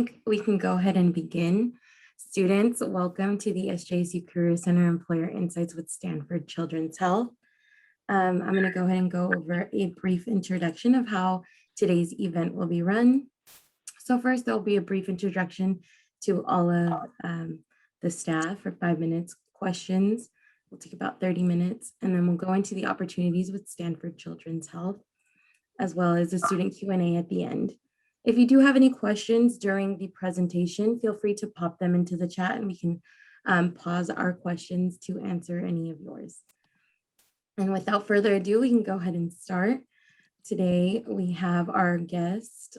think we can go ahead and begin. Students, welcome to the SJSU Career Center Employer Insights with Stanford Children's Health. I'm going to go ahead and go over a brief introduction of how today's event will be run. So first, there'll be a brief introduction to all of the staff for 5 minutes, questions. We'll take about 30 minutes, and then we'll go into the opportunities with Stanford Children's Health, as well as a student Q&A at the end. If you do have any questions during the presentation, feel free to pop them into the chat and we can pause our questions to answer any of yours. And without further ado, we can go ahead and start. Today, we have our guest,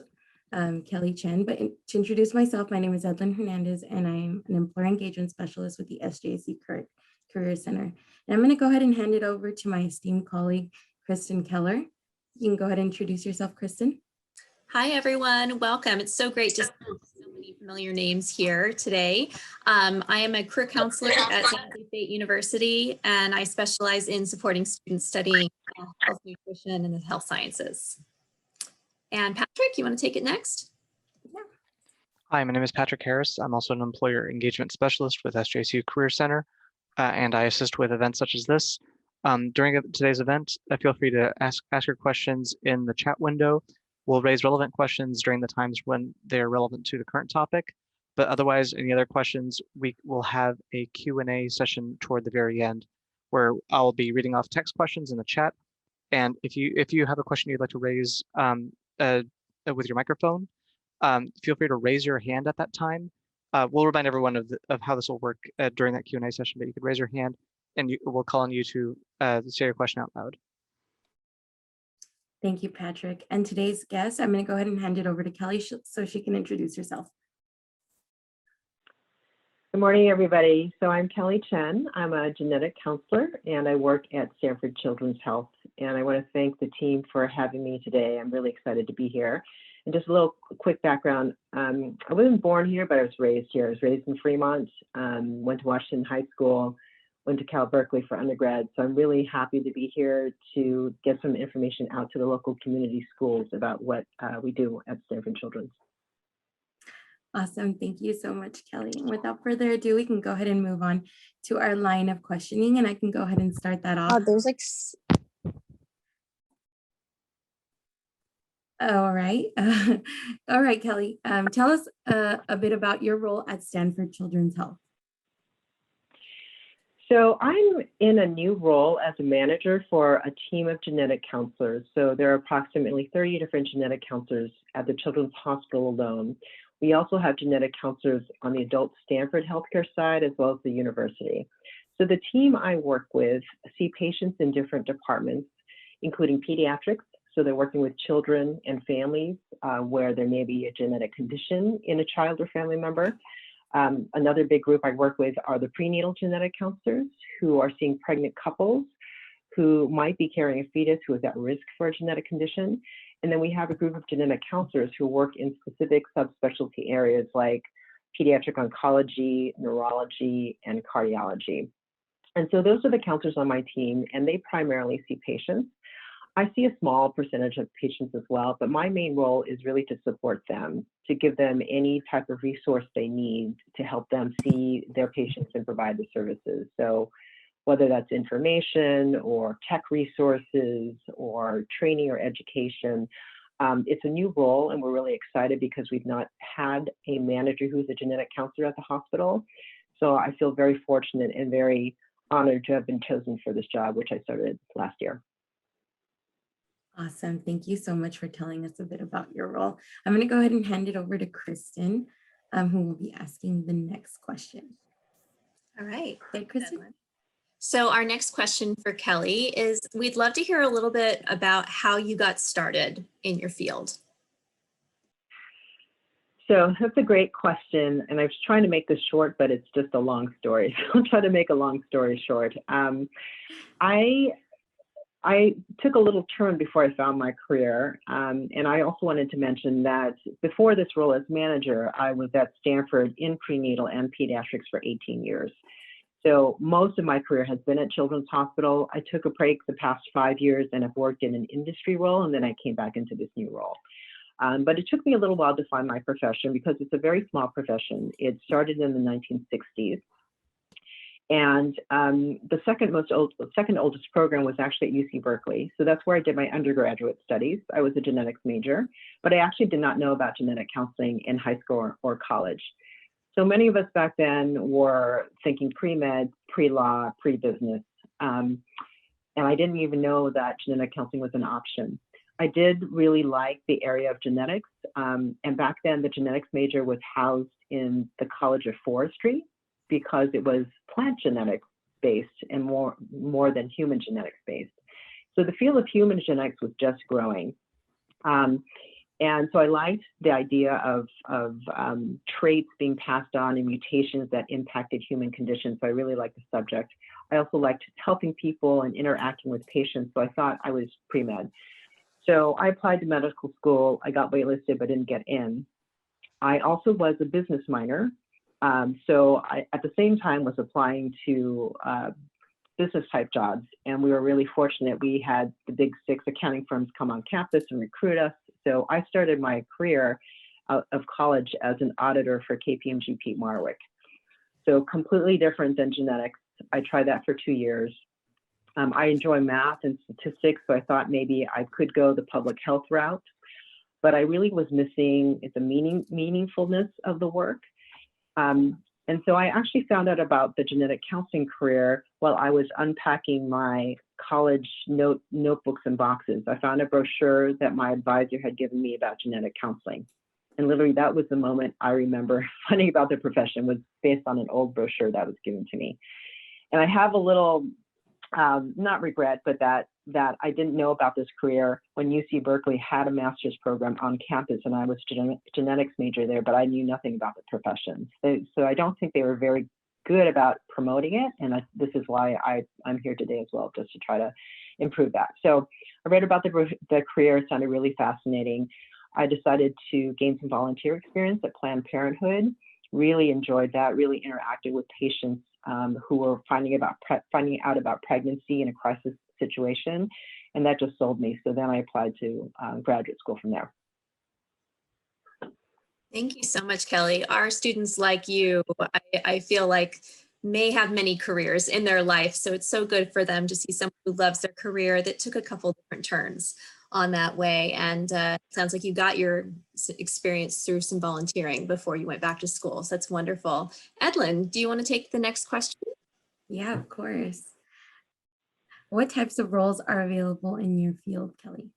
Kelly Chen, but to introduce myself, my name is Edlyn Hernandez and I'm an employer engagement specialist with the SJSU Career Center. And I'm going to go ahead and hand it over to my esteemed colleague, Kristen Keller. You can go ahead and introduce yourself, Kristen. Hi, everyone. Welcome. It's so great to see so many familiar names here today. I am a career counselor at San Jose State University, and I specialize in supporting students studying health nutrition and the health sciences. And Patrick, you want to take it next? Yeah. Hi, my name is Patrick Harris. I'm also an employer engagement specialist with SJSU Career Center, and I assist with events such as this. During today's event, feel free to ask your questions in the chat window. We'll raise relevant questions during the times when they're relevant to the current topic, but otherwise, any other questions, we will have a Q&A session toward the very end where I'll be reading off text questions in the chat. And if you have a question you'd like to raise with your microphone, feel free to raise your hand at that time. We'll remind everyone of how this will work during that Q&A session, but you can raise your hand and we'll call on you to say your question out loud. Thank you, Patrick. And today's guest, I'm going to go ahead and hand it over to Kelly so she can introduce herself. Good morning, everybody. So I'm Kelly Chen. I'm a genetic counselor and I work at Stanford Children's Health. And I want to thank the team for having me today. I'm really excited to be here. And just a little quick background. I wasn't born here, but I was raised here. I was raised in Fremont, went to Washington High School, went to Cal Berkeley for undergrad. So I'm really happy to be here to get some information out to the local community schools about what we do at Stanford Children's. Awesome. Thank you so much, Kelly. And without further ado, we can go ahead and move on to our line of questioning, and I can go ahead and start that off. There's like... All right. All right, Kelly. Tell us a bit about your role at Stanford Children's Health. So I'm in a new role as a manager for a team of genetic counselors. So there are approximately 30 different genetic counselors at the Children's Hospital alone. We also have genetic counselors on the adult Stanford healthcare side as well as the university. So the team I work with see patients in different departments, including pediatrics. So they're working with children and families where there may be a genetic condition in a child or family member. Another big group I work with are the prenatal genetic counselors who are seeing pregnant couples who might be carrying a fetus who is at risk for a genetic condition. And then we have a group of genetic counselors who work in specific subspecialty areas like pediatric oncology, neurology, and cardiology. And so those are the counselors on my team, and they primarily see patients. I see a small percentage of patients as well, but my main role is really to support them, to give them any type of resource they need to help them see their patients and provide the services. So whether that's information or tech resources or training or education, it's a new role and we're really excited because we've not had a manager who's a genetic counselor at the hospital. So I feel very fortunate and very honored to have been chosen for this job, which I started last year. Awesome. Thank you so much for telling us a bit about your role. I'm going to go ahead and hand it over to Kristen, who will be asking the next question. All right. Hey, Kristen. So our next question for Kelly is, we'd love to hear a little bit about how you got started in your field. So that's a great question. And I was trying to make this short, but it's just a long story. So I'll try to make a long story short. I took a little turn before I found my career. And I also wanted to mention that before this role as manager, I was at Stanford in prenatal and pediatrics for 18 years. So most of my career has been at Children's Hospital. I took a break the past 5 years and have worked in an industry role, and then I came back into this new role. But it took me a little while to find my profession because it's a very small profession. It started in the 1960s. And the second oldest program was actually at UC Berkeley. So that's where I did my undergraduate studies. I was a genetics major, but I actually did not know about genetic counseling in high school or college. So many of us back then were thinking pre-med, pre-law, pre-business. And I didn't even know that genetic counseling was an option. I did really like the area of genetics. And back then, the genetics major was housed in the College of Forestry because it was plant genetics based and more than human genetics based. So the field of human genetics was just growing. And so I liked the idea of traits being passed on and mutations that impacted human conditions. So I really liked the subject. I also liked helping people and interacting with patients. So I thought I was pre-med. So I applied to medical school. I got waitlisted, but didn't get in. I also was a business minor. So I, at the same time, was applying to business type jobs. And we were really fortunate. We had the big 6 accounting firms come on campus and recruit us. So I started my career out of college as an auditor for KPMG Pete Marwick. So completely different than genetics. I tried that for 2 years. I enjoy math and statistics, so I thought maybe I could go the public health route, but I really was missing the meaningfulness of the work. And so I actually found out about the genetic counseling career while I was unpacking my college notebooks and boxes. I found a brochure that my advisor had given me about genetic counseling. And literally that was the moment I remember finding about the profession, was based on an old brochure that was given to me. And I have a little, not regret, but that I didn't know about this career when UC Berkeley had a master's program on campus, and I was genetics major there, but I knew nothing about the profession. So I don't think they were very good about promoting it, and this is why I'm here today as well, just to try to improve that. So I read about the career. It sounded really fascinating. I decided to gain some volunteer experience at Planned Parenthood. Really enjoyed that, really interacted with patients who were finding out about pregnancy in a crisis situation, and that just sold me. So then I applied to graduate school from there. Thank you so much, Kelly. Our students like you, I feel like, may have many careers in their life. So it's so good for them to see someone who loves their career that took a couple different turns on that way. And it sounds like you got your experience through some volunteering before you went back to school. So that's wonderful. Edlin, do you want to take the next question? Yeah, of course. What types of roles are available in your field, Kelly?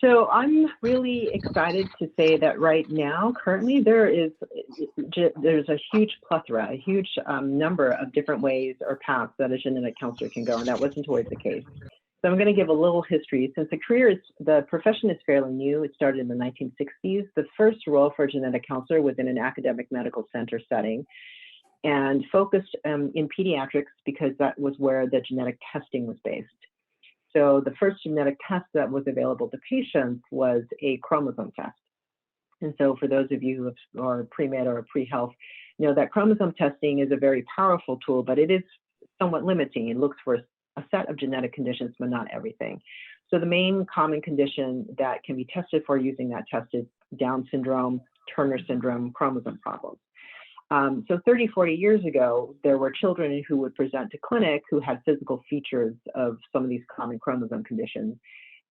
So I'm really excited to say that right now, currently, there's a huge plethora, a huge number of different ways or paths that a genetic counselor can go, and that wasn't always the case. So I'm going to give a little history. Since the profession is fairly new, it started in the 1960s. The first role for a genetic counselor was in an academic medical center setting, and focused in pediatrics because that was where the genetic testing was based. So the first genetic test that was available to patients was a chromosome test. And so for those of you who are pre-med or pre-health, you know that chromosome testing is a very powerful tool, but it is somewhat limiting. It looks for a set of genetic conditions, but not everything. So the main common condition that can be tested for using that test is Down syndrome, Turner syndrome, chromosome problems. So 30, 40 years ago, there were children who would present to clinic who had physical features of some of these common chromosome conditions.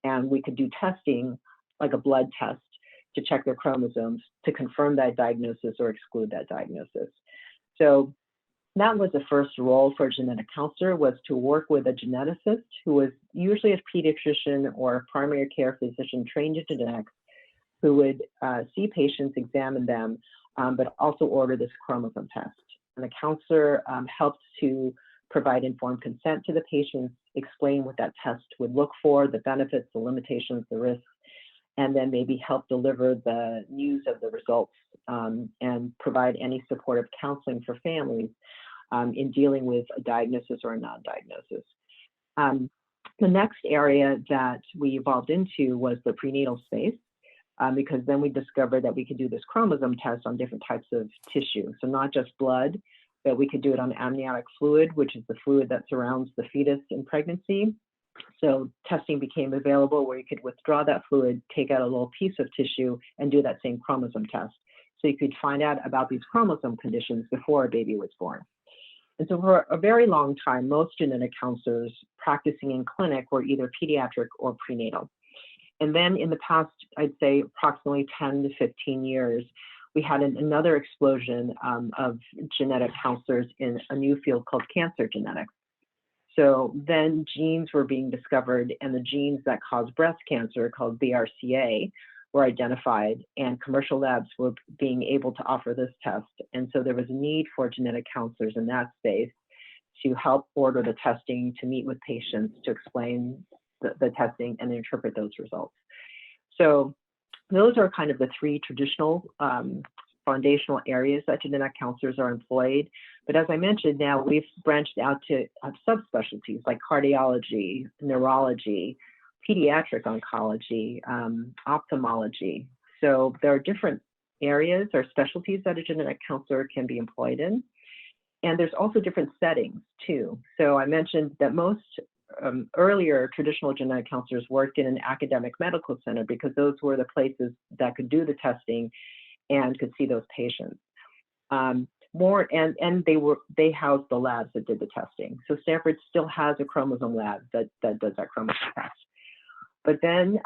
And we could do testing, like a blood test, to check their chromosomes to confirm that diagnosis or exclude that diagnosis. So that was the first role for a genetic counselor, was to work with a geneticist who was usually a pediatrician or a primary care physician trained in genetics, who would see patients, examine them, but also order this chromosome test. And the counselor helps to provide informed consent to the patients, explain what that test would look for, the benefits, the limitations, the risks, and then maybe help deliver the news of the results and provide any supportive counseling for families in dealing with a diagnosis or a non-diagnosis. The next area that we evolved into was the prenatal space. Because then we discovered that we could do this chromosome test on different types of tissue. So not just blood, but we could do it on amniotic fluid, which is the fluid that surrounds the fetus in pregnancy. So testing became available where you could withdraw that fluid, take out a little piece of tissue, and do that same chromosome test. So you could find out about these chromosome conditions before a baby was born. And so for a very long time, most genetic counselors practicing in clinic were either pediatric or prenatal. And then in the past, I'd say approximately 10 to 15 years, we had another explosion of genetic counselors in a new field called cancer genetics. So then genes were being discovered, and the genes that cause breast cancer, called BRCA, were identified, and commercial labs were being able to offer this test. And so there was a need for genetic counselors in that space to help order the testing, to meet with patients, to explain the testing and interpret those results. So those are kind of the three traditional foundational areas that genetic counselors are employed. But as I mentioned, now we've branched out to subspecialties like cardiology, neurology, pediatric oncology, ophthalmology. So there are different areas or specialties that a genetic counselor can be employed in. And there's also different settings too. So I mentioned that most earlier traditional genetic counselors worked in an academic medical center because those were the places that could do the testing and could see those patients. They housed the labs that did the testing. So Stanford still has a chromosome lab that does that chromosome test. But then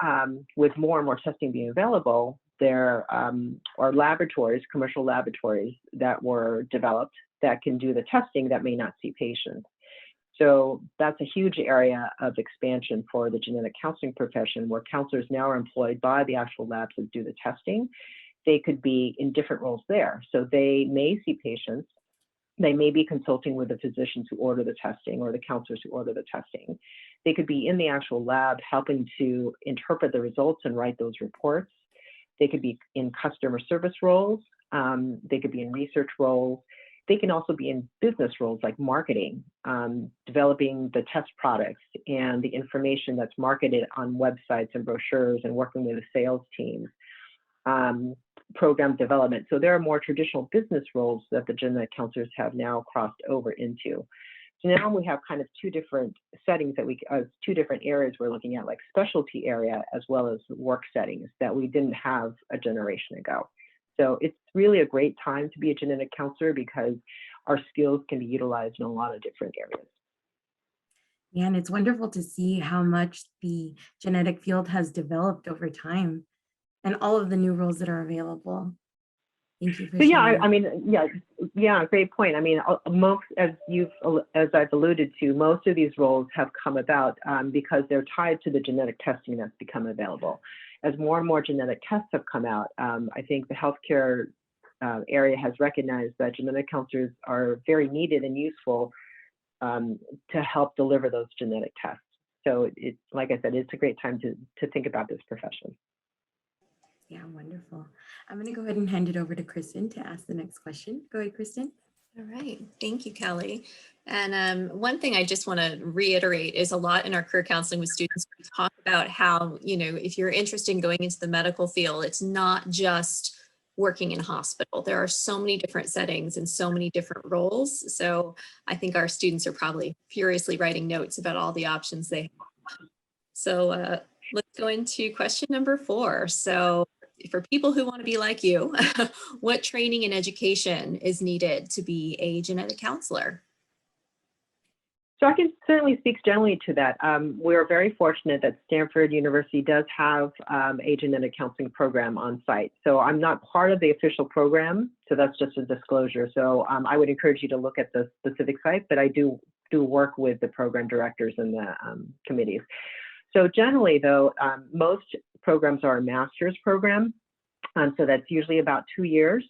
with more and more testing being available, there are laboratories, commercial laboratories that were developed that can do the testing that may not see patients. So that's a huge area of expansion for the genetic counseling profession, where counselors now are employed by the actual labs that do the testing. They could be in different roles there. So they may see patients. They may be consulting with the physicians who order the testing or the counselors who order the testing. They could be in the actual lab helping to interpret the results and write those reports. They could be in customer service roles. They could be in research roles. They can also be in business roles like marketing, developing the test products and the information that's marketed on websites and brochures, and working with the sales teams, program development. So there are more traditional business roles that the genetic counselors have now crossed over into. So now we have kind of two different settings that two different areas we're looking at, like specialty area as well as work settings that we didn't have a generation ago. So it's really a great time to be a genetic counselor because our skills can be utilized in a lot of different areas. Yeah, and it's wonderful to see how much the genetic field has developed over time and all of the new roles that are available. Thank you for So yeah, sharing. great point. I mean, most, as I've alluded to, most of these roles have come about because they're tied to the genetic testing that's become available. As more and more genetic tests have come out, I think the healthcare area has recognized that genetic counselors are very needed and useful to help deliver those genetic tests. So it's, like I said, it's a great time to think about this profession. Yeah, wonderful. I'm going to go ahead and hand it over to Kristen to ask the next question. Go ahead, Kristen. All right. Thank you, Kelly. And one thing I just want to reiterate is a lot in our career counseling with students, we talk about how, if you're interested in going into the medical field, it's not just working in a hospital. There are so many different settings and so many different roles. So I think our students are probably furiously writing notes about all the options they have. So let's go into question number 4. So for people who want to be like you, what training and education is needed to be a genetic counselor? So I can certainly speak generally to that. We're very fortunate that Stanford University does have a genetic counseling program on site. So I'm not part of the official program, so that's just a disclosure. So I would encourage you to look at the specific site, but I do work with the program directors and the committees. So generally, though, most programs are a master's program, so that's usually about 2 years,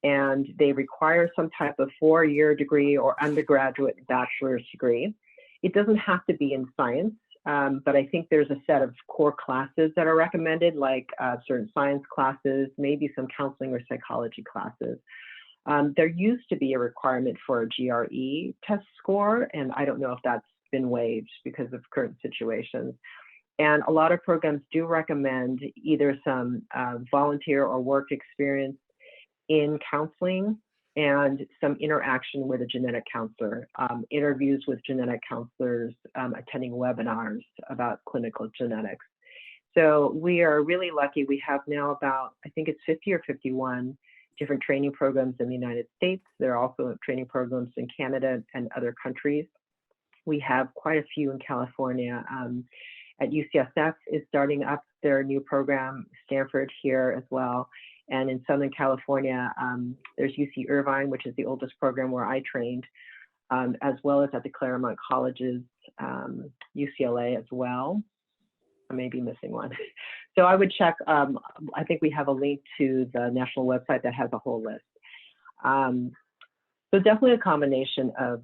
and they require some type of 4-year degree or undergraduate bachelor's degree. It doesn't have to be in science, but I think there's a set of core classes that are recommended, like certain science classes, maybe some counseling or psychology classes. There used to be a requirement for a GRE test score, and I don't know if that's been waived because of current situations. And a lot of programs do recommend either some volunteer or work experience in counseling and some interaction with a genetic counselor, interviews with genetic counselors, attending webinars about clinical genetics. So we are really lucky. We have now about, I think it's 50 or 51 different training programs in the United States. There are also training programs in Canada and other countries. We have quite a few in California. At UCSF is starting up their new program, Stanford here as well. And in Southern California, there's UC Irvine, which is the oldest program where I trained, as well as at the Claremont Colleges, UCLA as well. I may be missing one. So I would check, I think we have a link to the national website that has a whole list. So definitely a combination of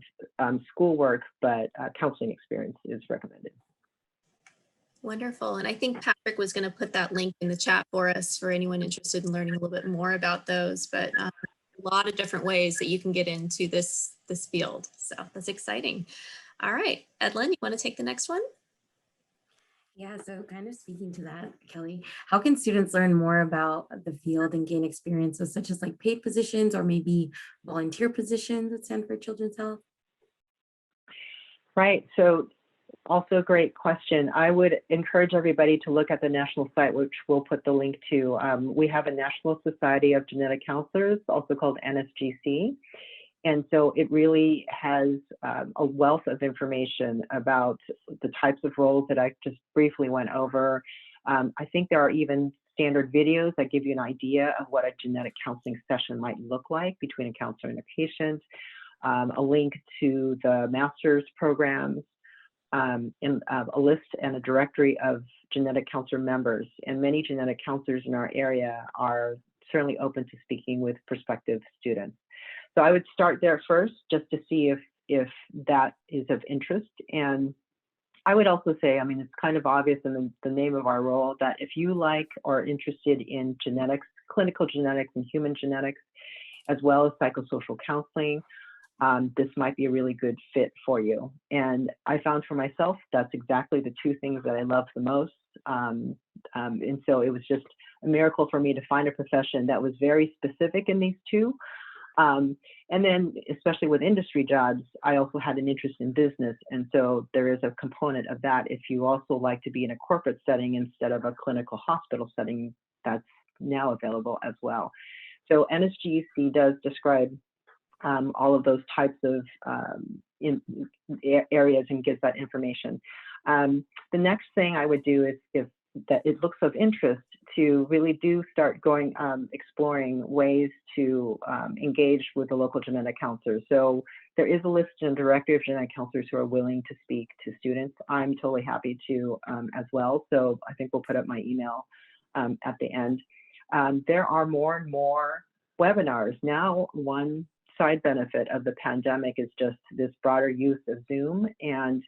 schoolwork, but counseling experience is recommended. Wonderful. And I think Patrick was going to put that link in the chat for us for anyone interested in learning a little bit more about those, but a lot of different ways that you can get into this field. So that's exciting. All right, Edlin, you want to take the next one? Yeah, so kind of speaking to that, Kelly, how can students learn more about the field and gain experiences such as like paid positions or maybe volunteer positions at Stanford Children's Health? Right, so also a great question. I would encourage everybody to look at the national site, which we'll put the link to. We have a National Society of Genetic Counselors, also called NSGC. And so it really has a wealth of information about the types of roles that I just briefly went over. I think there are even standard videos that give you an idea of what a genetic counseling session might look like between a counselor and a patient, a link to the master's programs, in a list and a directory of genetic counselor members. And many genetic counselors in our area are certainly open to speaking with prospective students. So I would start there first just to see if that is of interest. And I would also say, I mean, it's kind of obvious in the name of our role that if you like or are interested in genetics, clinical genetics and human genetics, as well as psychosocial counseling, this might be a really good fit for you. And I found for myself, that's exactly the two things that I love the most. And so it was just a miracle for me to find a profession that was very specific in these two. And then, especially with industry jobs, I also had an interest in business. And so there is a component of that. If you also like to be in a corporate setting instead of a clinical hospital setting, that's now available as well. So NSGC does describe all of those types of areas and gives that information. The next thing I would do is, if that it looks of interest, to really do start going, exploring ways to engage with the local genetic counselors. So there is a list and directory of genetic counselors who are willing to speak to students. I'm totally happy to as well. So I think we'll put up my email at the end. There are more and more webinars. Now, one side benefit of the pandemic is just this broader use of Zoom. And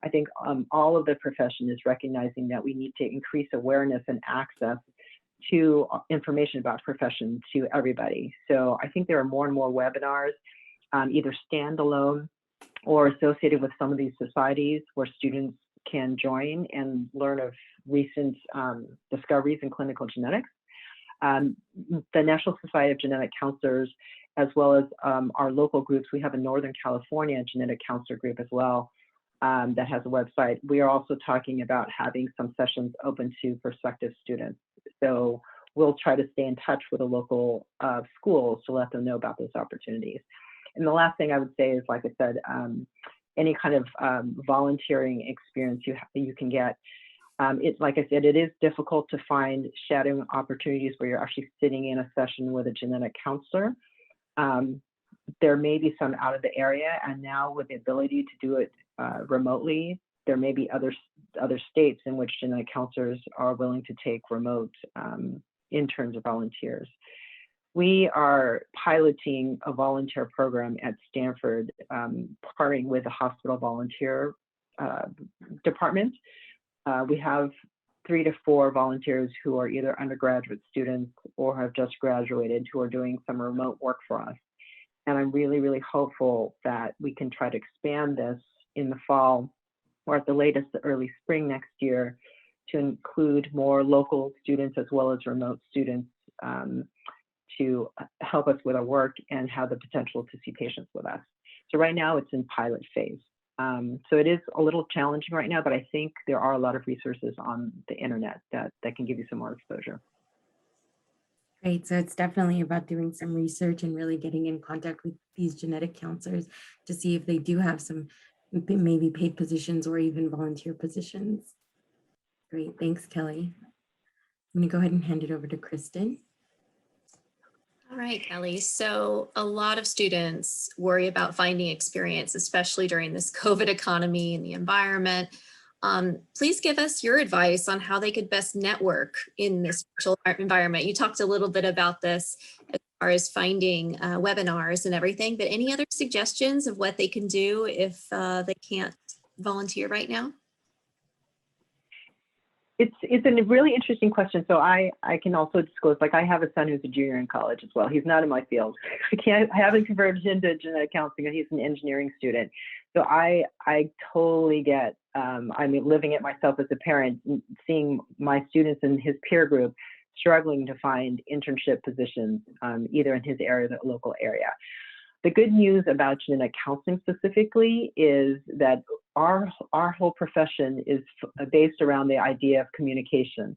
I think all of the profession is recognizing that we need to increase awareness and access to information about profession to everybody. So I think there are more and more webinars, either standalone or associated with some of these societies where students can join and learn of recent discoveries in clinical genetics. The National Society of Genetic Counselors, as well as our local groups, we have a Northern California genetic counselor group as well. That has a website. We are also talking about having some sessions open to prospective students. So we'll try to stay in touch with the local schools to let them know about those opportunities. And the last thing I would say is, like I said, any kind of volunteering experience you can get. Like I said, it is difficult to find shadowing opportunities where you're actually sitting in a session with a genetic counselor. There may be some out of the area, and now with the ability to do it remotely, there may be other states in which genetic counselors are willing to take remote interns or volunteers. We are piloting a volunteer program at Stanford, partnering with the hospital volunteer department. We have 3 to 4 volunteers who are either undergraduate students or have just graduated who are doing some remote work for us. And I'm really, really hopeful that we can try to expand this in the fall, or at the latest, the early spring next year, to include more local students as well as remote students to help us with our work and have the potential to see patients with us. So right now it's in pilot phase. So it is a little challenging right now, but I think there are a lot of resources on the internet that can give you some more exposure. Great. So it's definitely about doing some research and really getting in contact with these genetic counselors to see if they do have some maybe paid positions or even volunteer positions. Great. Thanks, Kelly. I'm going to go ahead and hand it over to Kristen. All right, Kelly. So a lot of students worry about finding experience, especially during this COVID economy and the environment. Please give us your advice on how they could best network in this virtual environment. You talked a little bit about this as far as finding webinars and everything, but any other suggestions of what they can do if they can't volunteer right now? It's a really interesting question. So I can also disclose, like I have a son who's a junior in college as well. He's not in my field. I haven't converted into genetic counseling, and he's an engineering student. So I totally get, I mean, living it myself as a parent, seeing my students in his peer group struggling to find internship positions, either in his area or the local area. The good news about genetic counseling specifically is that our whole profession is based around the idea of communication.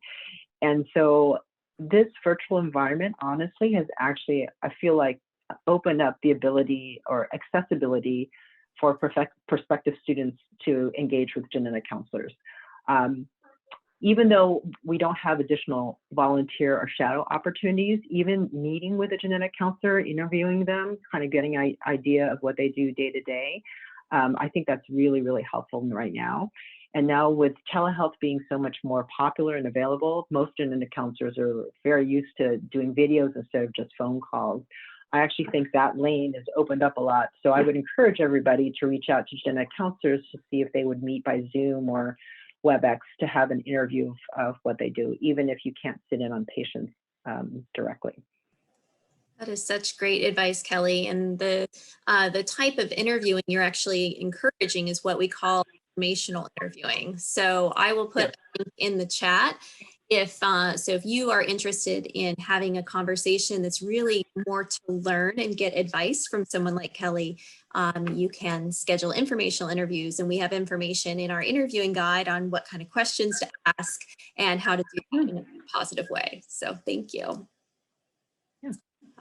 And so this virtual environment, honestly, has actually, I feel like, opened up the ability or accessibility for prospective students to engage with genetic counselors. Even though we don't have additional volunteer or shadow opportunities, even meeting with a genetic counselor, interviewing them, kind of getting an idea of what they do day to day, I think that's really, really helpful right now. And now with telehealth being so much more popular and available, most genetic counselors are very used to doing videos instead of just phone calls. I actually think that lane has opened up a lot. So I would encourage everybody to reach out to genetic counselors to see if they would meet by Zoom or WebEx to have an interview of what they do, even if you can't sit in on patients directly. That is such great advice, Kelly. And the type of interviewing you're actually encouraging is what we call informational interviewing. So I will put a link in the chat. If you are interested in having a conversation that's really more to learn and get advice from someone like Kelly, you can schedule informational interviews, and we have information in our interviewing guide on what kind of questions to ask and how to do it in a positive way. So thank you. Yeah.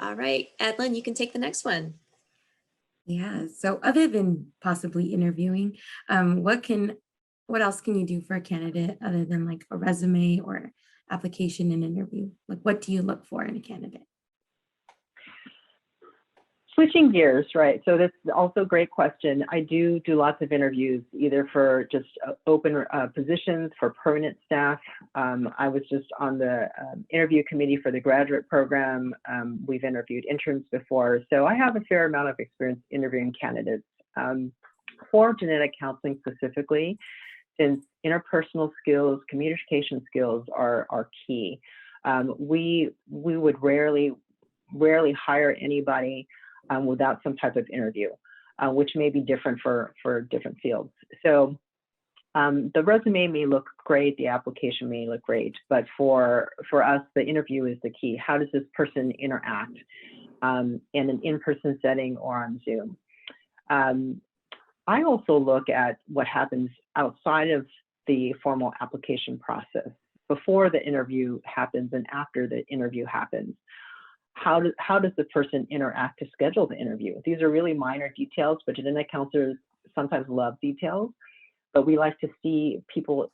All right, Edlin, you can take the next one. Yeah. So other than possibly interviewing, what else can you do for a candidate other than like a resume or application and interview? Like, what do you look for in a candidate? Switching gears, right? So that's also a great question. I do lots of interviews, either for just open positions for permanent staff. I was just on the interview committee for the graduate program. We've interviewed interns before. So I have a fair amount of experience interviewing candidates. For genetic counseling specifically, since interpersonal skills, communication skills are key. We would rarely hire anybody without some type of interview, which may be different for different fields. So the resume may look great, the application may look great, but for us, the interview is the key. How does this person interact in an in-person setting or on Zoom? I also look at what happens outside of the formal application process, before the interview happens and after the interview happens. How does the person interact to schedule the interview? These are really minor details, but genetic counselors sometimes love details, but we like to see people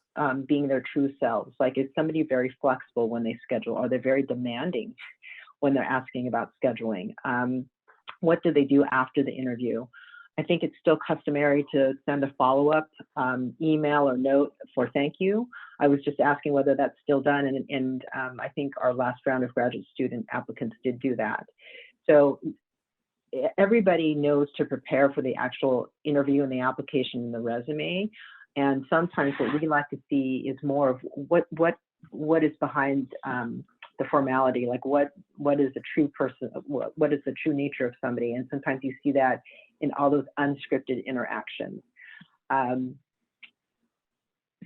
being their true selves. Like, is somebody very flexible when they schedule? Are they very demanding when they're asking about scheduling? What do they do after the interview? I think it's still customary to send a follow-up email or note for thank you. I was just asking whether that's still done, and I think our last round of graduate student applicants did do that. So everybody knows to prepare for the actual interview and the application and the resume. And sometimes what we like to see is more of what is behind the formality, like what is the true person, what is the true nature of somebody. And sometimes you see that in all those unscripted interactions.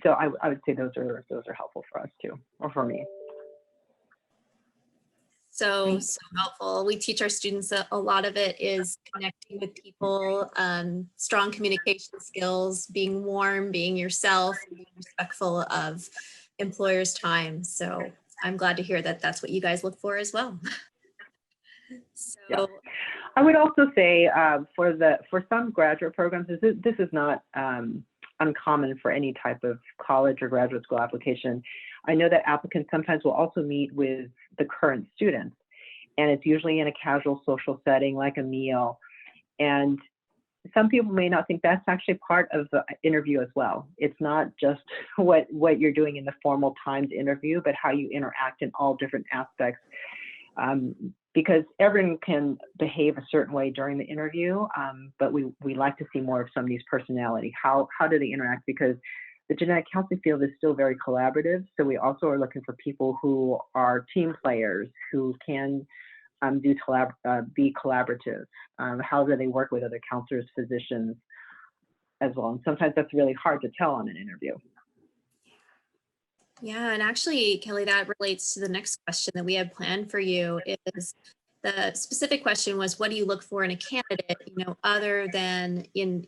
So I would say those are helpful for us too, or for me. So helpful. We teach our students a lot of it is connecting with people, strong communication skills, being warm, being yourself, and being respectful of employers' time. So I'm glad to hear that that's what you guys look for as well. So Yeah. I would also say for some graduate programs, this is not uncommon for any type of college or graduate school application. I know that applicants sometimes will also meet with the current students, and it's usually in a casual social setting like a meal. And some people may not think that's actually part of the interview as well. It's not just what you're doing in the formal timed interview, but how you interact in all different aspects. Because everyone can behave a certain way during the interview, but we like to see more of somebody's personality. How do they interact? Because the genetic counseling field is still very collaborative. So we also are looking for people who are team players, who can be collaborative. How do they work with other counselors, physicians as well? And sometimes that's really hard to tell on an interview. yeah, and actually, Kelly, that relates to the next question that we had planned for you. Is the specific question was, what do you look for in a candidate, other than in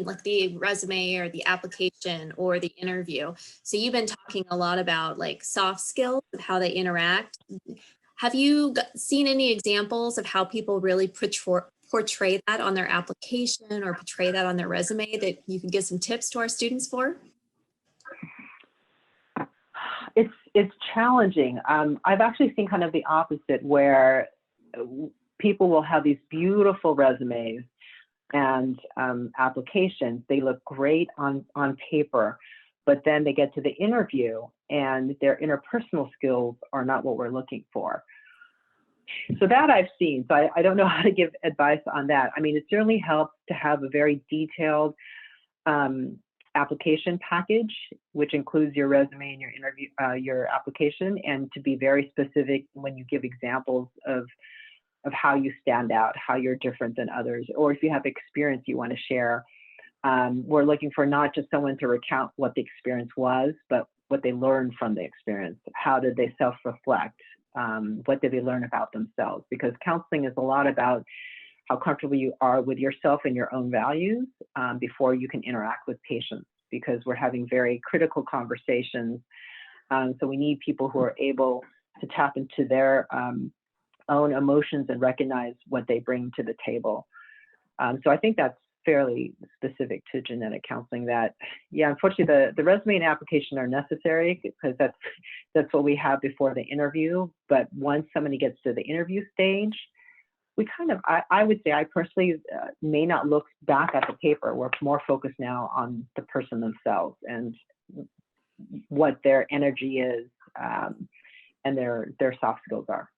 like the resume or the application or the interview? So you've been talking a lot about like soft skills of how they interact. Have you seen any examples of how people really portray that on their application or portray that on their resume that you can give some tips to our students for? It's challenging. I've actually seen kind of the opposite, where people will have these beautiful resumes and applications. They look great on paper, but then they get to the interview and their interpersonal skills are not what we're looking for. So that I've seen. So I don't know how to give advice on that. I mean, it certainly helps to have a very detailed application package, which includes your resume and your interview, your application, and to be very specific when you give examples of how you stand out, how you're different than others, or if you have experience you want to share. We're looking for not just someone to recount what the experience was, but what they learned from the experience. How did they self-reflect? What did they learn about themselves? Because counseling is a lot about how comfortable you are with yourself and your own values before you can interact with patients, because we're having very critical conversations. So we need people who are able to tap into their own emotions and recognize what they bring to the table. So I think that's fairly specific to genetic counseling. That, yeah, unfortunately the resume and application are necessary because that's what we have before the interview. But once somebody gets to the interview stage, we kind of, I would say I personally may not look back at the paper. We're more focused now on the person themselves and what their energy is and their soft skills are.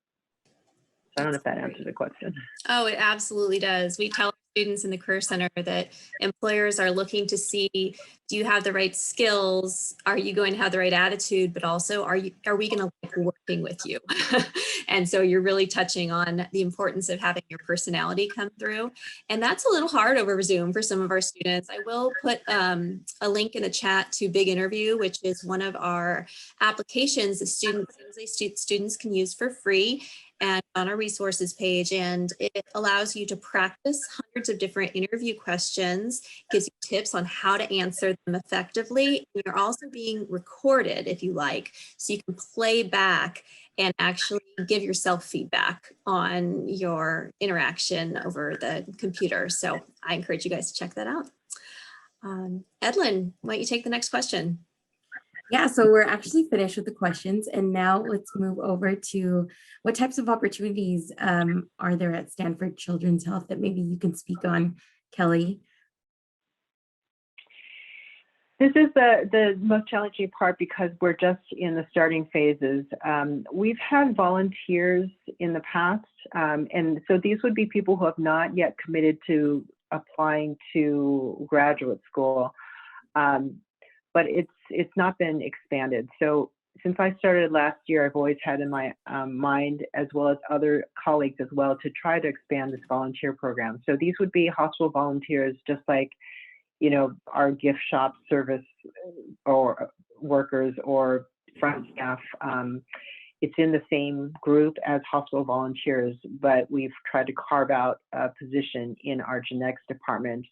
I don't know if that answers the question. Oh, it absolutely does. We tell students in the Career Center that employers are looking to see, do you have the right skills? Are you going to have the right attitude? But also, are we going to like working with you? And so you're really touching on the importance of having your personality come through. And that's a little hard over Zoom for some of our students. I will put a link in the chat to Big Interview, which is one of our applications that students can use for free and on our resources page, and it allows you to practice hundreds of different interview questions, gives you tips on how to answer them effectively. You're also being recorded if you like, so you can play back and actually give yourself feedback on your interaction over the computer. So I encourage you guys to check that out. Edlin, why don't you take the next question? Yeah, so we're actually finished with the questions, and now let's move over to what types of opportunities are there at Stanford Children's Health that maybe you can speak on, Kelly? This is the most challenging part because we're just in the starting phases. We've had volunteers in the past, and so these would be people who have not yet committed to applying to graduate school. But it's not been expanded. So since I started last year, I've always had in my mind, as well as other colleagues as well, to try to expand this volunteer program. So these would be hospital volunteers, just like, our gift shop service or workers or front staff. it's in the same group as hospital volunteers, but we've tried to carve out a position in our genetics department,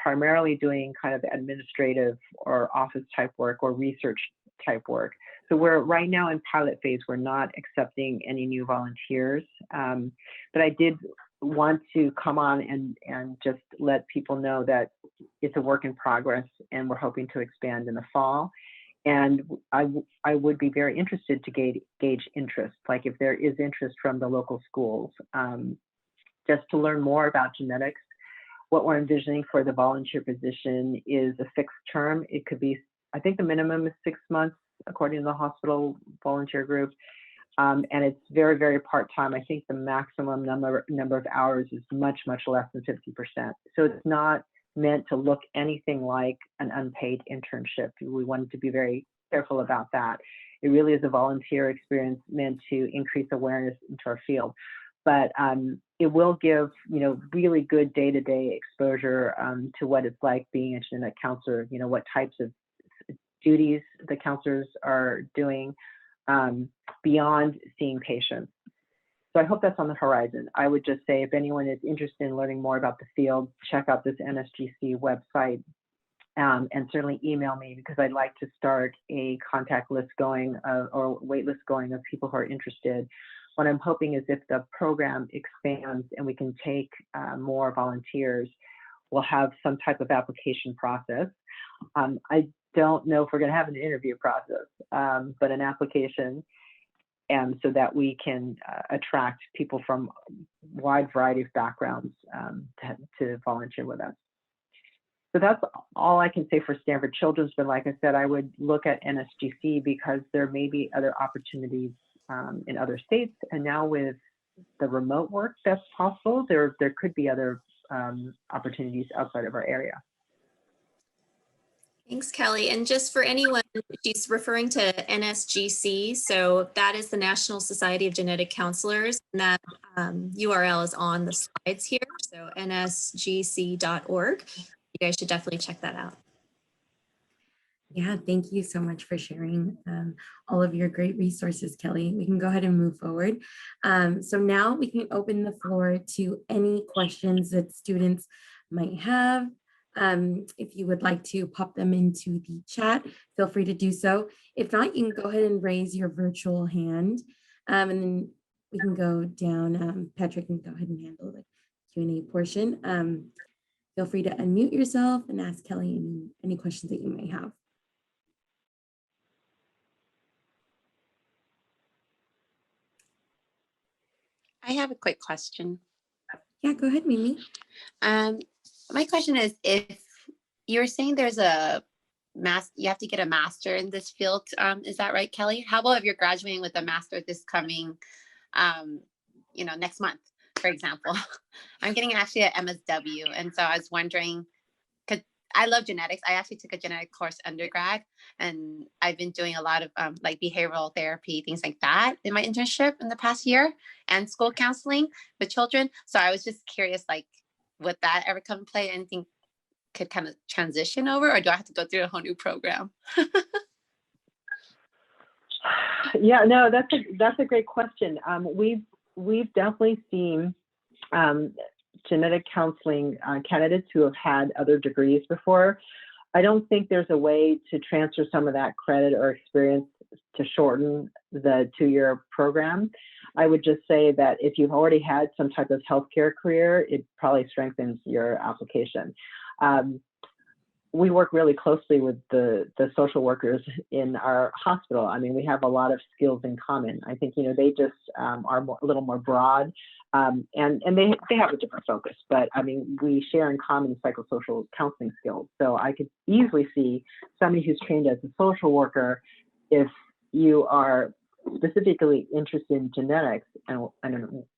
primarily doing kind of administrative or office type work or research type work. So we're right now in pilot phase. We're not accepting any new volunteers, but I did want to come on and just let people know that it's a work in progress and we're hoping to expand in the fall. And I would be very interested to gauge interest, like if there is interest from the local schools, just to learn more about genetics. What we're envisioning for the volunteer position is a fixed term. It could be, I think the minimum is 6 months, according to the hospital volunteer group. And it's very, very part-time. I think the maximum number of hours is much, much less than 50%. So it's not meant to look anything like an unpaid internship. We wanted to be very careful about that. It really is a volunteer experience meant to increase awareness into our field. But it will give, really good day-to-day exposure to what it's like being a genetic counselor, what types of duties the counselors are doing beyond seeing patients. So I hope that's on the horizon. I would just say if anyone is interested in learning more about the field, check out this NSGC website and certainly email me, because I'd like to start a contact list going or wait list going of people who are interested. What I'm hoping is if the program expands and we can take more volunteers, we'll have some type of application process. I don't know if we're going to have an interview process, but an application, and so that we can attract people from a wide variety of backgrounds to volunteer with us. So that's all I can say for Stanford Children's, but like I said, I would look at NSGC because there may be other opportunities in other states, and now with the remote work that's possible, there could be other opportunities outside of our area. Thanks, Kelly. And just for anyone, she's referring to NSGC. So that is the National Society of Genetic Counselors. And that URL is on the slides here. So nsgc.org. You guys should definitely check that out. Yeah, thank you so much for sharing all of your great resources, Kelly. We can go ahead and move forward. So now we can open the floor to any questions that students might have. If you would like to pop them into the chat, feel free to do so. If not, you can go ahead and raise your virtual hand, and then we can go down. Patrick can go ahead and handle the Q&A portion. Feel free to unmute yourself and ask Kelly any questions that you may have. I have a quick question. Yeah, go ahead, Mimi. My question is, if you're saying there's a you have to get a master in this field, is that right, Kelly? How about if you're graduating with a master this coming, next month, for example? I'm getting actually an MSW, and so I was wondering, because I love genetics. I actually took a genetic course undergrad, and I've been doing a lot of like behavioral therapy, things like that in my internship in the past year, and school counseling with children. So I was just curious, like, would that ever come to play? Anything could kind of transition over, or do I have to go through a whole new program? Yeah, no, that's a great question. We've definitely seen genetic counseling candidates who have had other degrees before. I don't think there's a way to transfer some of that credit or experience to shorten the 2-year program. I would just say that if you've already had some type of healthcare career, it probably strengthens your application. We work really closely with the social workers in our hospital. I mean, we have a lot of skills in common. I think, they just are a little more broad, and they have a different focus, but I mean, we share in common psychosocial counseling skills. So I could easily see somebody who's trained as a social worker, if you are specifically interested in genetics and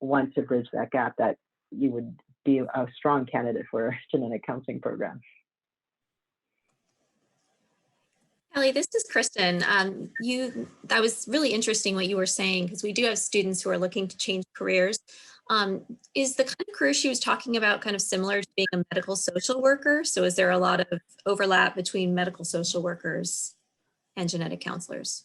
want to bridge that gap, that you would be a strong candidate for a genetic counseling program. Kelly, this is Kristen. That was really interesting what you were saying, because we do have students who are looking to change careers. Is the kind of career she was talking about kind of similar to being a medical social worker? So is there a lot of overlap between medical social workers and genetic counselors?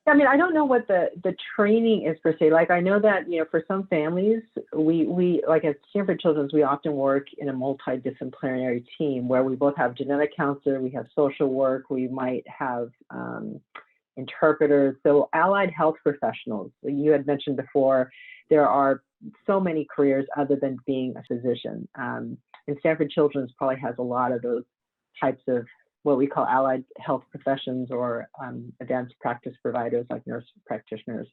I mean, I don't know what the training is per se. Like, I know that, you know, for some families, we like at Stanford Children's, we often work in a multidisciplinary team where we both have genetic counselor, we have social work, we might have interpreters, so allied health professionals. You had mentioned before, there are so many careers other than being a physician. And Stanford Children's probably has a lot of those types of what we call allied health professions or advanced practice providers like nurse practitioners.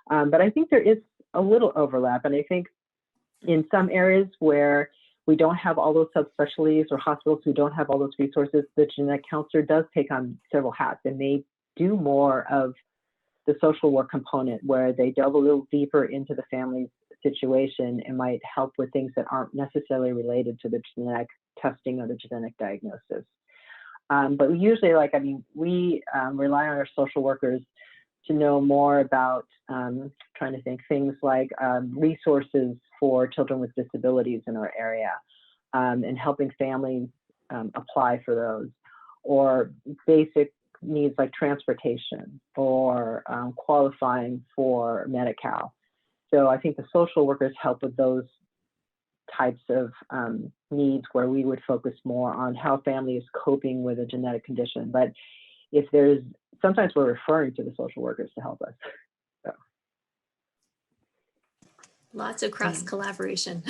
But I think there is a little overlap. And I think in some areas where we don't have all those subspecialties or hospitals who don't have all those resources, the genetic counselor does take on several hats and they do more of the social work component where they delve a little deeper into the family's situation and might help with things that aren't necessarily related to the genetic testing or the genetic diagnosis. But usually, like, I mean, we rely on our social workers to know more about trying to think things like resources for children with disabilities in our area and helping families apply for those, or basic needs like transportation or qualifying for Medi-Cal. So I think the social workers help with those types of needs where we would focus more on how family is coping with a genetic condition. But if there's, sometimes we're referring to the social workers to help us. So. Lots of cross collaboration.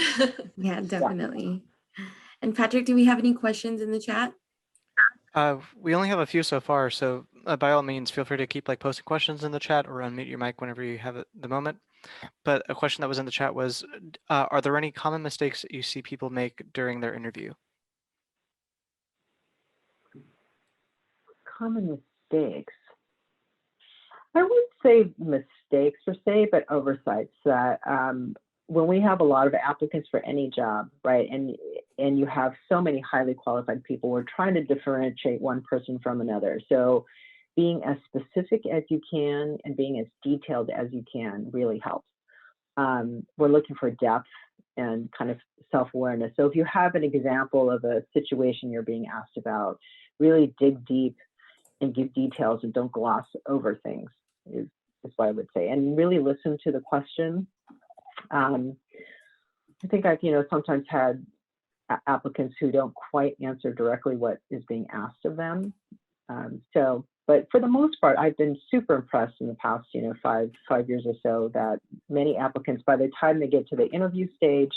Yeah, definitely. Yeah. And Patrick, do we have any questions in the chat? We only have a few so far, so by all means, feel free to keep like posting questions in the chat or unmute your mic whenever you have the moment. But a question that was in the chat was, are there any common mistakes that you see people make during their interview? Common mistakes. I wouldn't say mistakes per se, but oversights that when we have a lot of applicants for any job, right, and you have so many highly qualified people, we're trying to differentiate one person from another. So being as specific as you can and being as detailed as you can really helps. We're looking for depth and kind of self-awareness. So if you have an example of a situation you're being asked about, really dig deep and give details and don't gloss over things is what I would say. And really listen to the question. I think I've, sometimes had applicants who don't quite answer directly what is being asked of them. But for the most part, I've been super impressed in the past, 5 years or so that many applicants, by the time they get to the interview stage,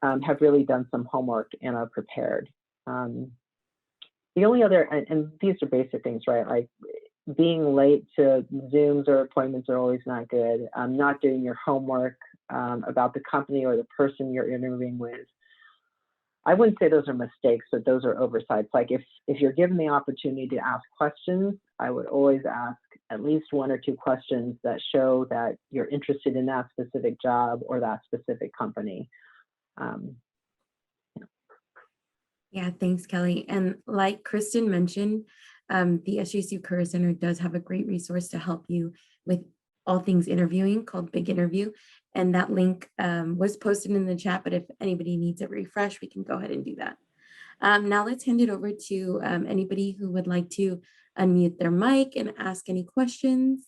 have really done some homework and are prepared. The only other, and these are basic things, right? Like being late to Zooms or appointments are always not good. Not doing your homework about the company or the person you're interviewing with. I wouldn't say those are mistakes, but those are oversights. Like if you're given the opportunity to ask questions, I would always ask at least 1 or 2 questions that show that you're interested in that specific job or that specific company. Yeah, thanks, Kelly. And like Kristen mentioned, the SJSU Career Center does have a great resource to help you with all things interviewing called Big Interview. And that link was posted in the chat, but if anybody needs a refresh, we can go ahead and do that. Now let's hand it over to anybody who would like to unmute their mic and ask any questions.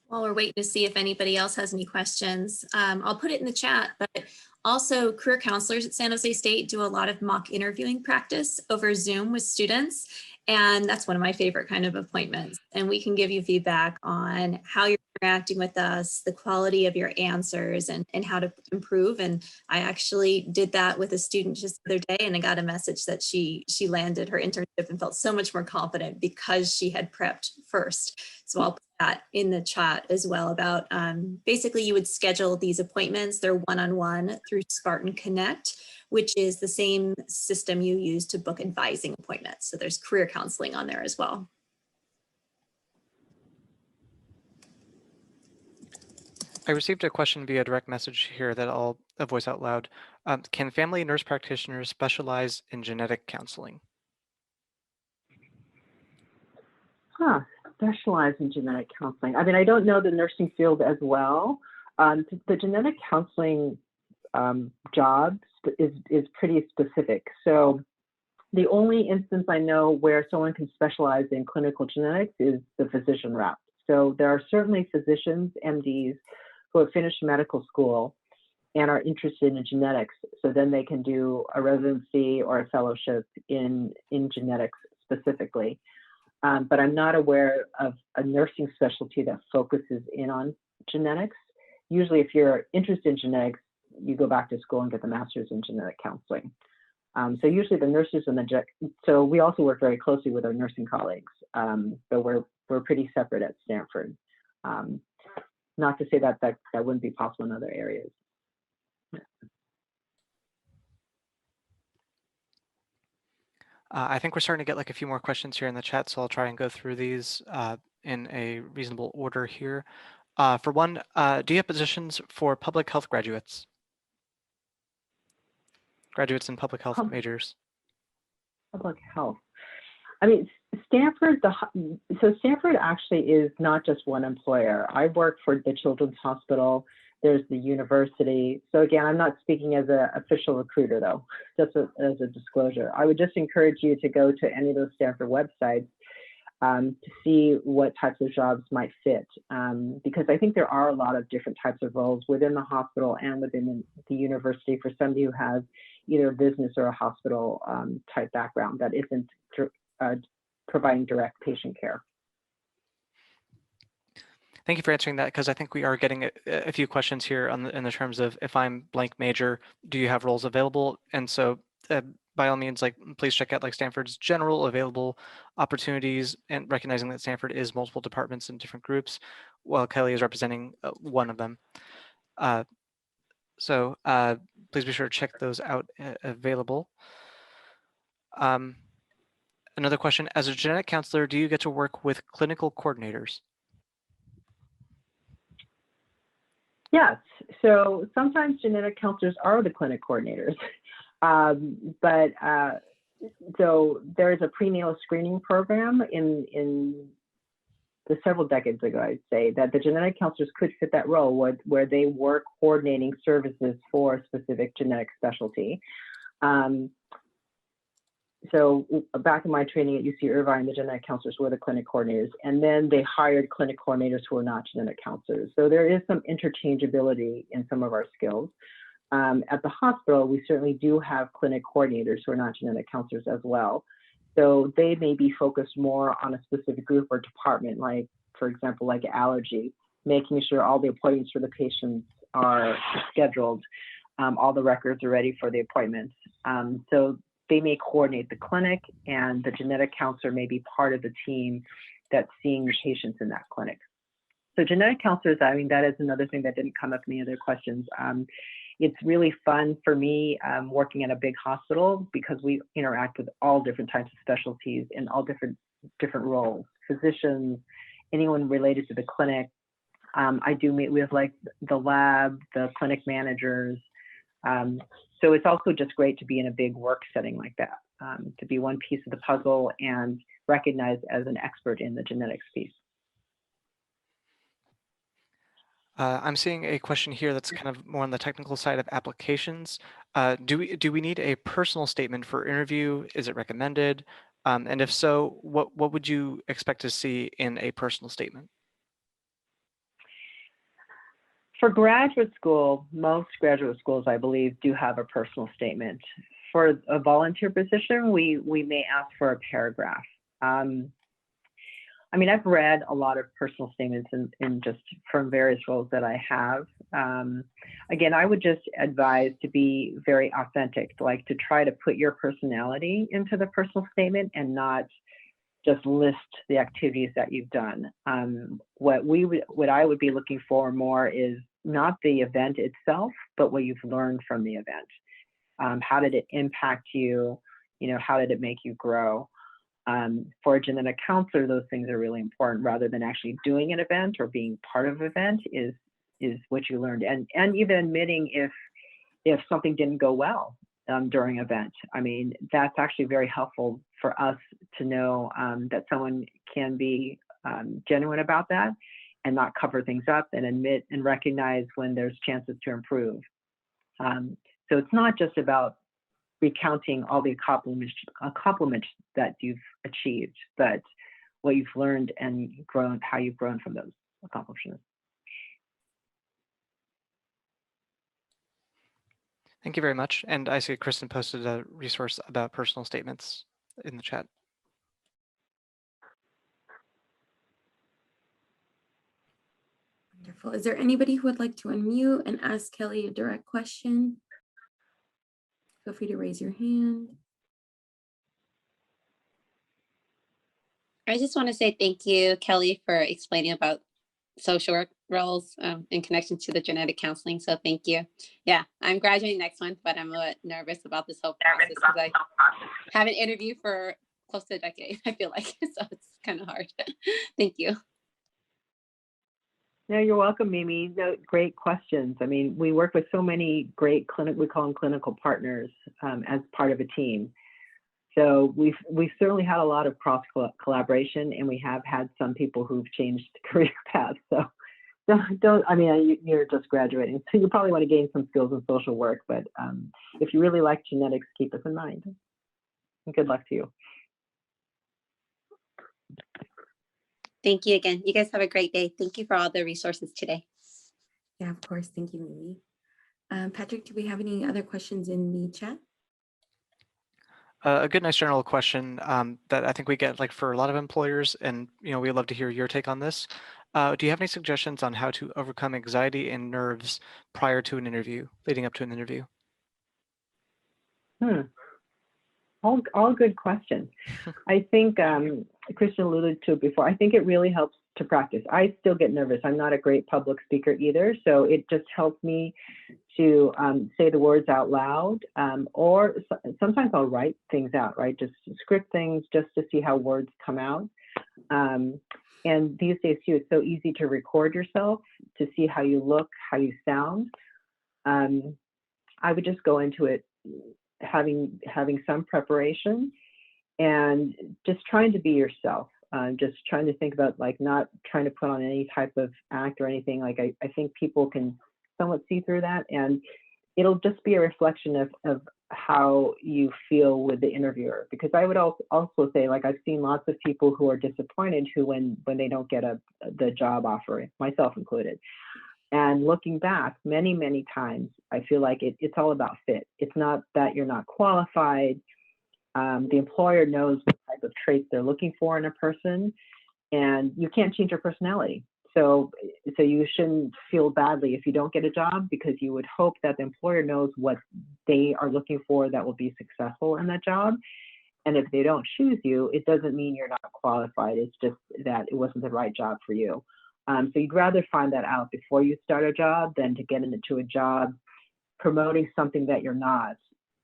While we're waiting to see if anybody else has any questions, I'll put it in the chat, but also career counselors at San Jose State do a lot of mock interviewing practice over Zoom with students. And that's one of my favorite kind of appointments. And we can give you feedback on how you're interacting with us, the quality of your answers, and how to improve. And I actually did that with a student just the other day, and I got a message that she landed her internship and felt so much more confident because she had prepped first. So I'll put that in the chat as well about basically you would schedule these appointments. They're one-on-one through Spartan Connect, which is the same system you use to book advising appointments. So there's career counseling on there as well. I received a question via direct message here that I'll voice out loud. Can family nurse practitioners specialize in genetic counseling? Specialize in genetic counseling. I mean, I don't know the nursing field as well. The genetic counseling jobs is pretty specific. So the only instance I know where someone can specialize in clinical genetics is the physician rep. So there are certainly physicians, MDs, who have finished medical school and are interested in genetics. So then they can do a residency or a fellowship in genetics specifically. But I'm not aware of a nursing specialty that focuses in on genetics. Usually if you're interested in genetics, you go back to school and get the master's in genetic counseling. So usually the nurses and so we also work very closely with our nursing colleagues, but we're pretty separate at Stanford. Not to say that wouldn't be possible in other areas. I think we're starting to get like a few more questions here in the chat, so I'll try and go through these in a reasonable order here. For one, do you have positions for public health graduates? Graduates in public health majors? Public health. I mean, Stanford actually is not just one employer. I work for the Children's Hospital. There's the university. So again, I'm not speaking as an official recruiter though, just as a disclosure. I would just encourage you to go to any of those Stanford websites to see what types of jobs might fit. Because I think there are a lot of different types of roles within the hospital and within the university for somebody who has either a business or a hospital type background that isn't providing direct patient care. Thank you for answering that, because I think we are getting a few questions here in the terms of, if I'm blank major, do you have roles available? And so by all means, like, please check out like Stanford's general available opportunities, and recognizing that Stanford is multiple departments and different groups, while Kelly is representing one of them. So please be sure to check those out available. Another question, as a genetic counselor, do you get to work with clinical coordinators? Yes, so sometimes genetic counselors are the clinic coordinators, so there's a prenatal screening program in the several decades ago, I'd say, that the genetic counselors could fit that role where they work coordinating services for a specific genetic specialty. So back in my training at UC Irvine, the genetic counselors were the clinic coordinators, and then they hired clinic coordinators who were not genetic counselors. So there is some interchangeability in some of our skills. At the hospital, we certainly do have clinic coordinators who are not genetic counselors as well. So they may be focused more on a specific group or department, like, for example, like allergy, making sure all the appointments for the patients are scheduled, all the records are ready for the appointments. So they may coordinate the clinic, and the genetic counselor may be part of the team that's seeing the patients in that clinic. So genetic counselors, I mean, that is another thing that didn't come up in the other questions. It's really fun for me working at a big hospital, because we interact with all different types of specialties in all different roles, physicians, anyone related to the clinic. I do meet with like the lab, the clinic managers. So it's also just great to be in a big work setting like that, to be one piece of the puzzle and recognized as an expert in the genetics piece. I'm seeing a question here that's kind of more on the technical side of applications. Do we need a personal statement for interview? Is it recommended? And if so, what would you expect to see in a personal statement? For graduate school, most graduate schools, I believe, do have a personal statement. For a volunteer position, we may ask for a paragraph. I mean, I've read a lot of personal statements in just from various roles that I have. Again, I would just advise to be very authentic, like to try to put your personality into the personal statement and not just list the activities that you've done. What I would be looking for more is not the event itself, but what you've learned from the event. How did it impact you? How did it make you grow? For a genetic counselor, those things are really important, rather than actually doing an event or being part of an event is what you learned. And even admitting if something didn't go well during an event. I mean, that's actually very helpful for us to know that someone can be genuine about that and not cover things up, and admit and recognize when there's chances to improve. So it's not just about recounting all the accomplishments that you've achieved, but what you've learned and grown, how you've grown from those accomplishments. Thank you very much. And I see Kristen posted a resource about personal statements in the chat. Wonderful. Is there anybody who would like to unmute and ask Kelly a direct question? Feel free to raise your hand. I just want to say thank you, Kelly, for explaining about social work roles in connection to the genetic counseling. So thank you. Yeah, I'm graduating next month, but I'm a little nervous about this whole process because I haven't interviewed for close to a decade, I feel like. So it's kind of hard. Thank you. No, you're welcome, Mimi. No, great questions. I mean, we work with so many great we call them clinical partners as part of a team. So we've certainly had a lot of cross collaboration, and we have had some people who've changed career paths. So I mean, you're just graduating, so you probably want to gain some skills in social work. But if you really like genetics, keep us in mind. And good luck to you. Thank you again. You guys have a great day. Thank you for all the resources today. Yeah, of course. Thank you, Mimi. Patrick, do we have any other questions in the chat? A good, nice general question that I think we get like for a lot of employers, and we'd love to hear your take on this. Do you have any suggestions on how to overcome anxiety and nerves prior to an interview, leading up to an interview? All good questions. I think Christian alluded to it before. I think it really helps to practice. I still get nervous. I'm not a great public speaker either, so it just helps me to say the words out loud, or sometimes I'll write things out, right? Just script things just to see how words come out. And these days too, it's so easy to record yourself to see how you look, how you sound. I would just go into it having some preparation and just trying to be yourself. Just trying to think about like not trying to put on any type of act or anything. Like I think people can somewhat see through that, and it'll just be a reflection of how you feel with the interviewer. Because I would also say, like, I've seen lots of people who are disappointed when they don't get the job offer, myself included. And looking back, many times, I feel like it's all about fit. It's not that you're not qualified. The employer knows what type of traits they're looking for in a person, and you can't change your personality. So you shouldn't feel badly if you don't get a job, because you would hope that the employer knows what they are looking for that will be successful in that job. And if they don't choose you, it doesn't mean you're not qualified. It's just that it wasn't the right job for you. So you'd rather find that out before you start a job than to get into a job promoting something that you're not,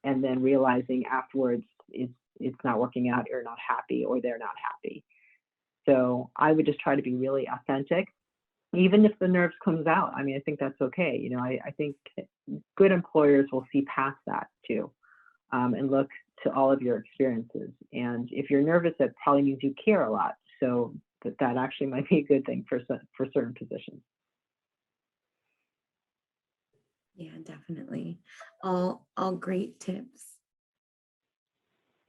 and then realizing afterwards it's not working out, you're not happy, or they're not happy. So I would just try to be really authentic, even if the nerves comes out. I mean, I think that's okay. I think good employers will see past that too, and look to all of your experiences. And if you're nervous, that probably means you care a lot. So that actually might be a good thing for certain positions. Yeah, definitely. All great tips.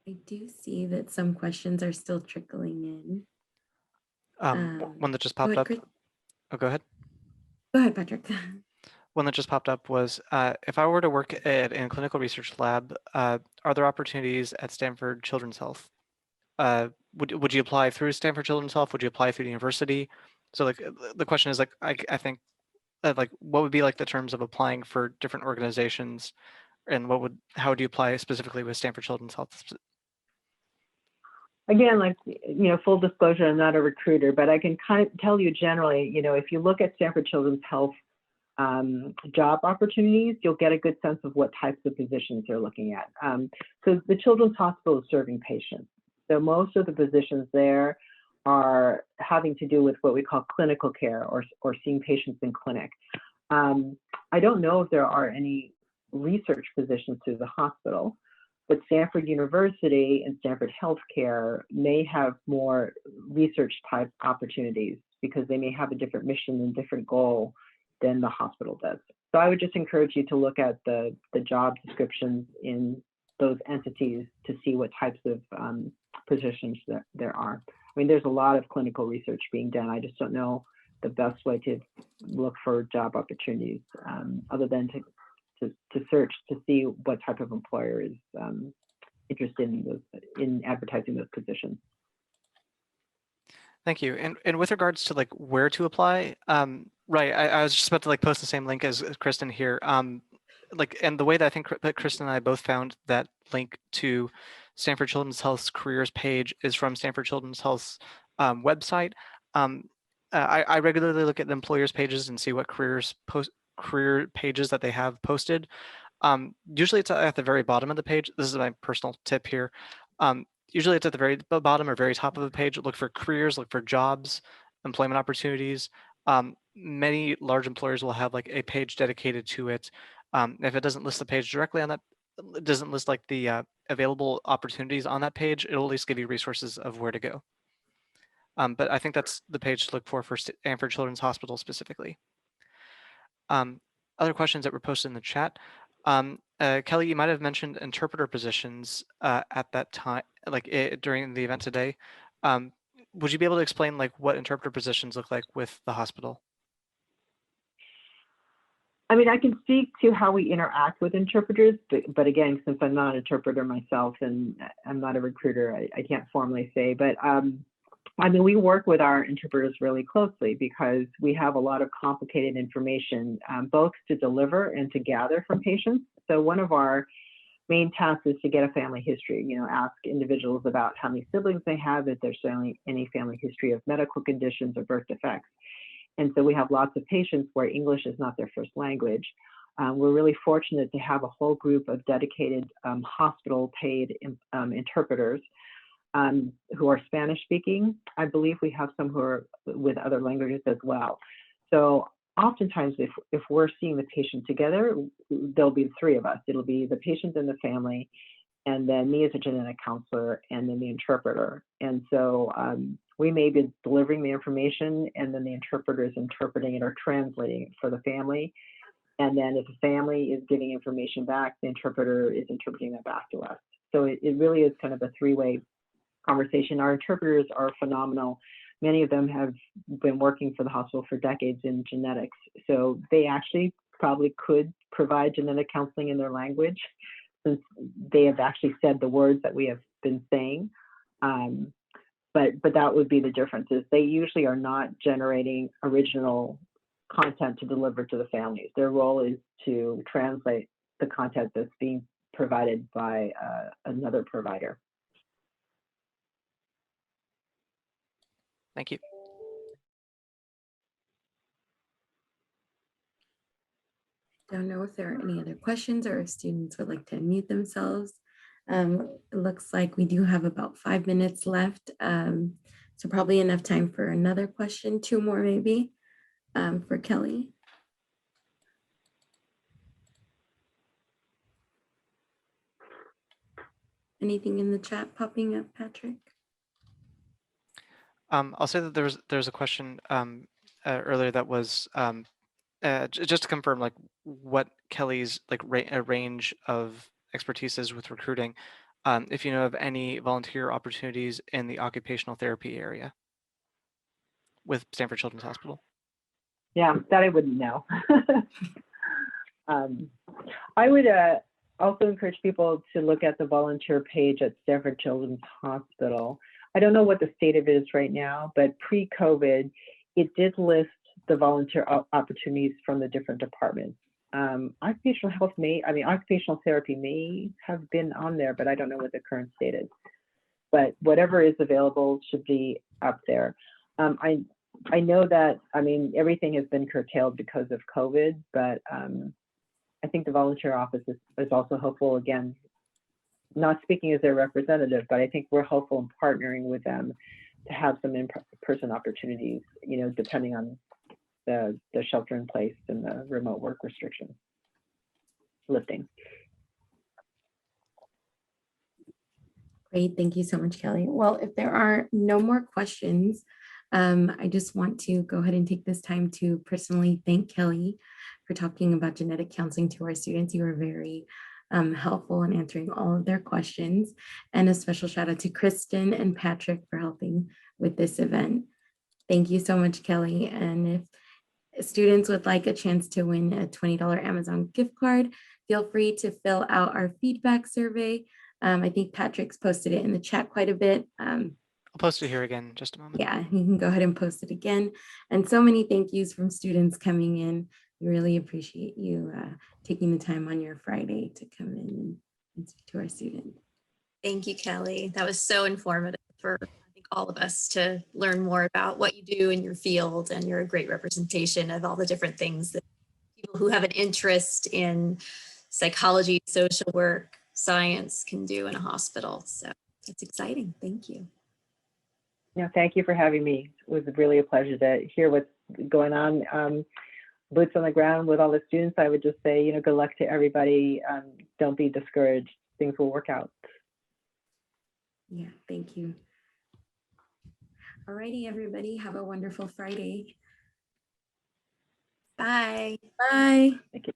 I do see that some questions are still trickling in. One that just popped up. Oh, go ahead. Go ahead, Patrick. One that just popped up was, if I were to work in a clinical research lab, are there opportunities at Stanford Children's Health? Would you apply through Stanford Children's Health? Would you apply through the university? So like the question is like, I think like what would be like the terms of applying for different organizations, and how would you apply specifically with Stanford Children's Health? Again, like, full disclosure, I'm not a recruiter, but I can kind of tell you generally, if you look at Stanford Children's Health job opportunities, you'll get a good sense of what types of positions they're looking at. So the Children's Hospital is serving patients. So most of the positions there are having to do with what we call clinical care, or seeing patients in clinic. I don't know if there are any research positions through the hospital, but Stanford University and Stanford Healthcare may have more research type opportunities, because they may have a different mission and different goal than the hospital does. So I would just encourage you to look at the job descriptions in those entities to see what types of positions that there are. I mean, there's a lot of clinical research being done. I just don't know the best way to look for job opportunities other than to search to see what type of employer is interested in advertising those positions. Thank you. And with regards to like where to apply, right, I was just about to like post the same link as Kristen here. Like, and the way that I think that Kristen and I both found that link to Stanford Children's Health's careers page is from Stanford Children's Health's website. I regularly look at the employers pages and see what career pages that they have posted. Usually it's at the very bottom of the page. This is my personal tip here. Usually it's at the very bottom or very top of the page. Look for careers, look for jobs, employment opportunities. Many large employers will have like a page dedicated to it. If it doesn't list the page directly on that, it doesn't list like the available opportunities on that page, it'll at least give you resources of where to go. But I think that's the page to look for Stanford Children's Hospital specifically. Other questions that were posted in the chat. Kelly, you might have mentioned interpreter positions at that time, like during the event today. Would you be able to explain like what interpreter positions look like with the hospital? I mean, I can speak to how we interact with interpreters, but again, since I'm not an interpreter myself and I'm not a recruiter, I can't formally say, but I mean, we work with our interpreters really closely because we have a lot of complicated information, both to deliver and to gather from patients. So one of our main tasks is to get a family history, ask individuals about how many siblings they have, if there's any family history of medical conditions or birth defects. And so we have lots of patients where English is not their first language. We're really fortunate to have a whole group of dedicated hospital paid interpreters who are Spanish speaking. I believe we have some who are with other languages as well. So oftentimes if we're seeing the patient together, there'll be the three of us. It'll be the patient and the family, and then me as a genetic counselor, and then the interpreter. And so we may be delivering the information, and then the interpreter is interpreting it or translating it for the family. And then if the family is giving information back, the interpreter is interpreting that back to us. So it really is kind of a three-way conversation. Our interpreters are phenomenal. Many of them have been working for the hospital for decades in genetics. So they actually probably could provide genetic counseling in their language, since they have actually said the words that we have been saying. But that would be the difference, is they usually are not generating original content to deliver to the families. Their role is to translate the content that's being provided by another provider. Thank you. Don't know if there are any other questions or if students would like to unmute themselves. It looks like we do have about 5 minutes left. So probably enough time for another question, 2 more maybe, for Kelly. Anything in the chat popping up, Patrick? I'll say that there's a question earlier that was just to confirm like what Kelly's like range of expertise is with recruiting. If you know of any volunteer opportunities in the occupational therapy area with Stanford Children's Hospital. Yeah, that I wouldn't know. I would also encourage people to look at the volunteer page at Stanford Children's Hospital. I don't know what the state of it is right now, but pre-COVID, it did list the volunteer opportunities from the different departments. Occupational therapy may have been on there, but I don't know what the current state is. But whatever is available should be up there. I know that, everything has been curtailed because of COVID, but I think the volunteer office is also hopeful, again, not speaking as their representative, but I think we're hopeful in partnering with them to have some in-person opportunities, depending on the shelter in place and the remote work restrictions lifting. Great, thank you so much, Kelly. Well, if there are no more questions, I just want to go ahead and take this time to personally thank Kelly for talking about genetic counseling to our students. You were very helpful in answering all of their questions. And a special shout out to Kristen and Patrick for helping with this event. Thank you so much, Kelly. And if students would like a chance to win a $20 Amazon gift card, feel free to fill out our feedback survey. I think Patrick's posted it in the chat quite a bit. I'll post it here again in just a moment. Yeah, you can go ahead and post it again. And so many thank yous from students coming in. We really appreciate you taking the time on your Friday to come in and speak to our students. Thank you, Kelly. That was so informative for, I think, all of us to learn more about what you do in your field, and you're a great representation of all the different things that people who have an interest in psychology, social work, science can do in a hospital. So it's exciting. Thank you. Yeah, thank you for having me. It was really a pleasure to hear what's going on. Boots on the ground with all the students. I would just say, good luck to everybody. Don't be discouraged. Things will work out. Yeah, thank you. All righty, everybody. Have a wonderful Friday. Bye. Bye. Thank you.